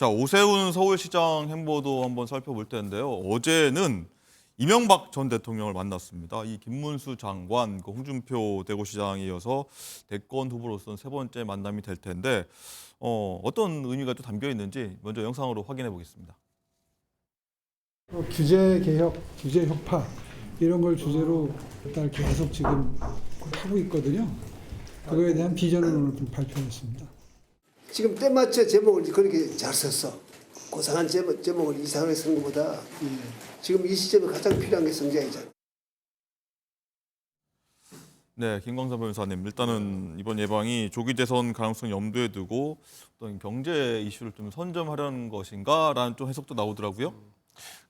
자, 오세훈 서울시장 행보도 한번 살펴볼 텐데요. 어제는 이명박 전 대통령을 만났습니다. 이 김문수 장관, 홍준표 대구시장에 이어서 대권 후보로서는 세 번째 만남이 될 텐데 어떤 의미가 또 담겨 있는지 먼저 영상으로 확인해 보겠습니다. 규제 개혁, 규제 혁파 이런 걸 주제로 일단 계속 지금 하고 있거든요. 그거에 대한 비전을 오늘 좀 발표했습니다. 지금 때맞춰 제목을 그렇게 잘 썼어. 고상한 제목을 이상하게 쓴 것보다 지금 이 시점에 가장 필요한 게 성장이잖아. 네, 김광삼 변호사님. 일단은 이번 예방이 조기 대선 가능성 염두에 두고 어떤 경제 이슈를 좀 선점하려는 것인가라는 좀 해석도 나오더라고요.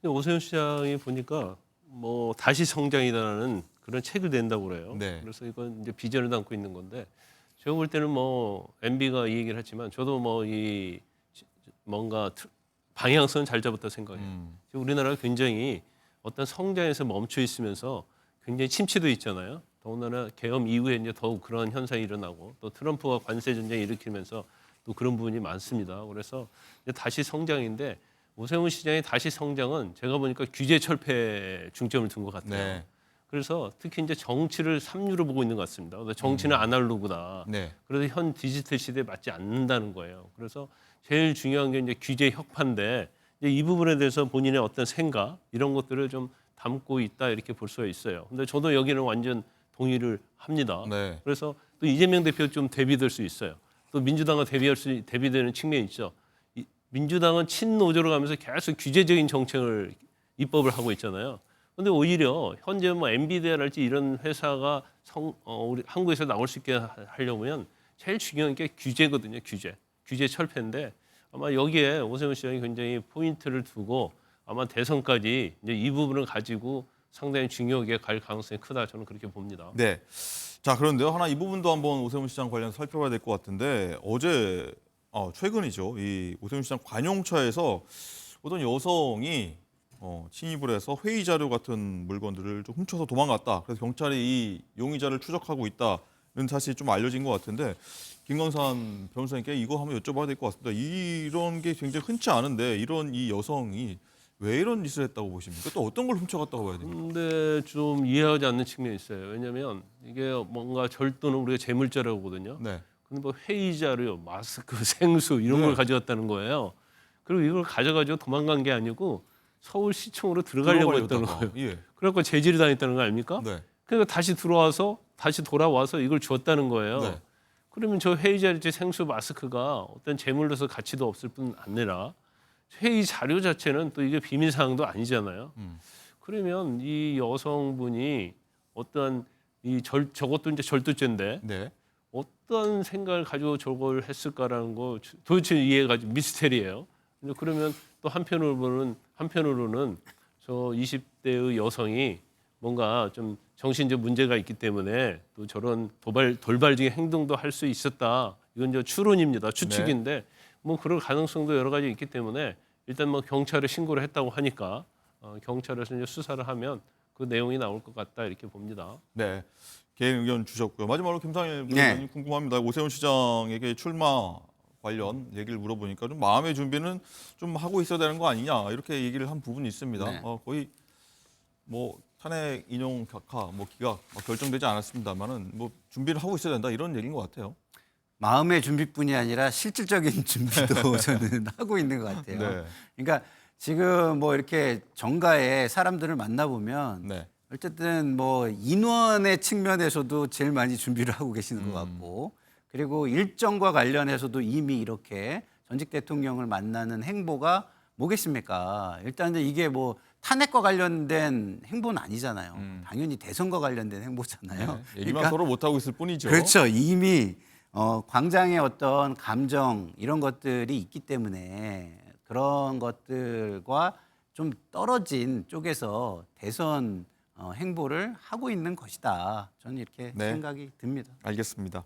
오세훈 시장이 보니까 뭐 다시 성장이라는 그런 책을 낸다고 그래요. 네. 그래서 이건 이제 비전을 담고 있는 건데 제가 볼 때는 뭐 MB가 이 얘기를 했지만 저도 뭐 이 뭔가 방향성은 잘 잡았다 생각해요. 지금 우리나라가 굉장히 어떤 성장에서 멈춰 있으면서 굉장히 침체도 있잖아요. 더군다나 계엄 이후에 이제 더욱 그런 현상이 일어나고 또 트럼프가 관세 전쟁 일으키면서 또 그런 부분이 많습니다. 그래서 이제 다시 성장인데 오세훈 시장의 다시 성장은 제가 보니까 규제 철폐에 중점을 둔 것 같아요. 네. 그래서 특히 이제 정치를 삼류로 보고 있는 것 같습니다. 정치는 아날로그다. 네. 그래서 현 디지털 시대에 맞지 않는다는 거예요. 그래서 제일 중요한 게 이제 규제 혁파인데 이제 이 부분에 대해서 본인의 어떤 생각 이런 것들을 좀 담고 있다 이렇게 볼 수가 있어요. 근데 저도 여기는 완전 동의를 합니다. 네. 그래서 또 이재명 대표 좀 대비될 수 있어요. 또 민주당과 대비되는 측면이 있죠. 민주당은 친노조로 가면서 계속 규제적인 정책을 입법을 하고 있잖아요. 그런데 오히려 현재 뭐 엔비디아랄지 이런 회사가 우리 한국에서 나올 수 있게 하려면 제일 중요한 게 규제거든요. 규제 철폐인데 아마 여기에 오세훈 시장이 굉장히 포인트를 두고 아마 대선까지 이제 이 부분을 가지고 상당히 중요하게 갈 가능성이 크다 저는 그렇게 봅니다. 네. 자, 그런데요. 하나 이 부분도 한번 오세훈 시장 관련해서 살펴봐야 될 것 같은데 어제 최근이죠. 이 오세훈 시장 관용차에서 어떤 여성이 침입을 해서 회의 자료 같은 물건들을 좀 훔쳐서 도망갔다. 그래서 경찰이 이 용의자를 추적하고 있다는 사실이 좀 알려진 것 같은데 김광산 변호사님께 이거 한번 여쭤봐야 될 것 같습니다. 이런 게 굉장히 흔치 않은데 이 여성이 왜 이런 짓을 했다고 보십니까? 또 어떤 걸 훔쳐갔다고 봐야 됩니까? 근데 좀 이해하지 않는 측면이 있어요. 왜냐하면 이게 뭔가 절도는 우리가 재물죄라고 하거든요. 네. 근데 뭐 회의 자료, 마스크, 생수 이런 걸 가져갔다는 거예요. 그리고 이걸 가져가지고 도망간 게 아니고 서울시청으로 들어가려고 했다는 거예요. 예. 그래갖고 제지를 당했다는 거 아닙니까? 네. 그러니까 다시 돌아와서 이걸 주었다는 거예요. 네. 그러면 저 회의 자료지 생수, 마스크가 어떤 재물로서 가치도 없을 뿐 아니라 회의 자료 자체는 또 이게 비밀 사항도 아니잖아요. 그러면 이 여성분이 어떤 저것도 이제 절도죄인데 네. 어떤 생각을 가지고 저걸 했을까라는 거 도대체 이해가 미스테리예요. 근데 그러면 또 한편으로는 저 20대의 여성이 뭔가 좀 정신적 문제가 있기 때문에 또 저런 돌발적인 행동도 할 수 있었다. 이건 이제 추론입니다. 추측인데 뭐 그럴 가능성도 여러 가지 있기 때문에 일단 뭐 경찰에 신고를 했다고 하니까 경찰에서 이제 수사를 하면 그 내용이 나올 것 같다 이렇게 봅니다. 네. 개인 의견 주셨고요. 마지막으로 김상일 의원님 궁금합니다. 오세훈 시장에게 출마 관련 얘기를 물어보니까 좀 마음의 준비는 좀 하고 있어야 되는 거 아니냐 이렇게 얘기를 한 부분이 있습니다. 네. 거의 뭐 탄핵 인용 격하, 뭐 기각 결정되지 않았습니다만은 뭐 준비를 하고 있어야 된다 이런 얘기인 것 같아요. 마음의 준비뿐이 아니라 실질적인 준비도 저는 하고 있는 것 같아요. 네. 그러니까 지금 뭐 이렇게 정가에 사람들을 만나보면 네. 어쨌든 뭐 인원의 측면에서도 제일 많이 준비를 하고 계시는 것 같고 그리고 일정과 관련해서도 이미 이렇게 전직 대통령을 만나는 행보가 뭐겠습니까? 일단 이게 뭐 탄핵과 관련된 행보는 아니잖아요. 당연히 대선과 관련된 행보잖아요. 네. 얘기만 서로 못 하고 있을 뿐이죠. 그렇죠. 이미 광장의 어떤 감정 이런 것들이 있기 때문에 그런 것들과 좀 떨어진 쪽에서 대선 행보를 하고 있는 것이다. 저는 이렇게 네. 생각이 듭니다. 알겠습니다.